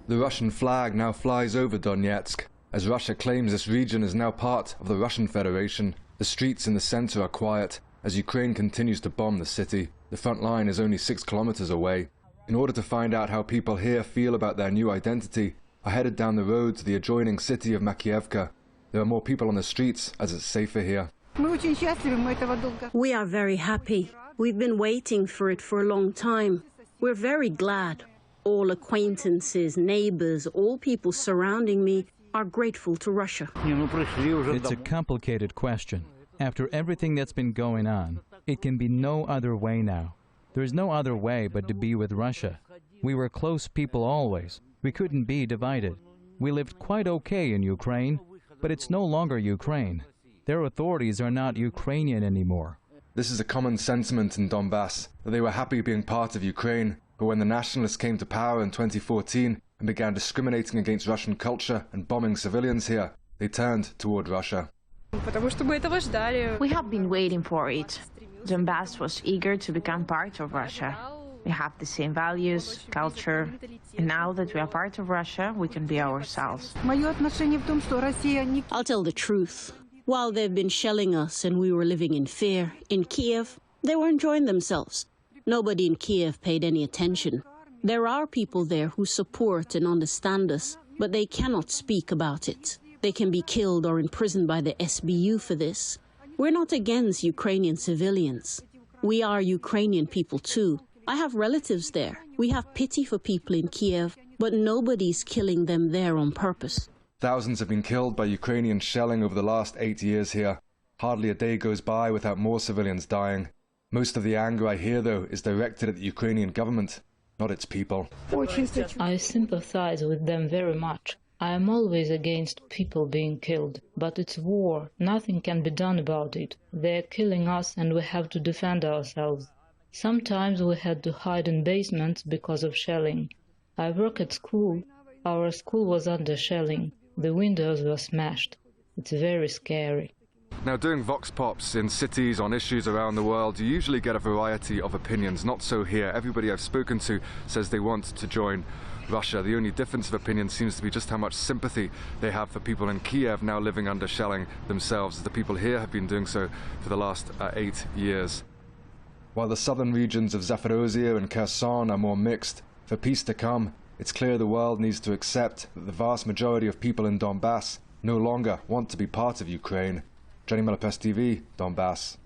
The Russian flag now flies over Donetsk, as Russia claims this region is now part of the Russian Federation. The streets in the center are quiet, as Ukraine continues to bomb the city. The front line is only 6 kilometers away. In order to find out how people here feel about their new identity, I headed down the road to the adjoining city of Makiivka. There are more people on the streets, as it's safer here. We are very happy. We've been waiting for it for a long time. We're very glad. All acquaintances, neighbors, all people surrounding me are grateful to Russia. It's a complicated question. After everything that's been going on, it can be no other way now. There's no other way but to be with Russia. We were close people always. We couldn't be divided. We lived quite okay in Ukraine, but it's no longer Ukraine. Their authorities are not Ukrainian anymore. This is a common sentiment in Donbass, that they were happy being part of Ukraine, but when the nationalists came to power in 2014 and began discriminating against Russian culture and bombing civilians here, they turned toward Russia. We have been waiting for it. Donbass was eager to become part of Russia. We have the same values, culture, and now that we are part of Russia, we can be ourselves. I'll tell the truth. While they've been shelling us and we were living in fear, in Kiev, they were enjoying themselves. Nobody in Kiev paid any attention. There are people there who support and understand us, but they cannot speak about it. They can be killed or imprisoned by the SBU for this. We're not against Ukrainian civilians. We are Ukrainian people too. I have relatives there. We have pity for people in Kiev, but nobody's killing them there on purpose. Thousands have been killed by Ukrainian shelling over the last 8 years here. Hardly a day goes by without more civilians dying. Most of the anger I hear, though, is directed at the Ukrainian government, not its people. I sympathize with them very much. I am always against people being killed, but it's war. Nothing can be done about it. They're killing us and we have to defend ourselves. Sometimes we had to hide in basements because of shelling. I work at school. Our school was under shelling. The windows were smashed. It's very scary. Now, doing Vox Pops in cities on issues around the world, you usually get a variety of opinions. Not so here. Everybody I've spoken to says they want to join Russia. The only difference of opinion seems to be just how much sympathy they have for people in Kiev now living under shelling themselves, as the people here have been doing so for the last 8 years. While the southern regions of Zaporozhye and Kherson are more mixed, for peace to come, it's clear the world needs to accept that the vast majority of people in Donbass no longer want to be part of Ukraine. Johnny Press TV, Donbass.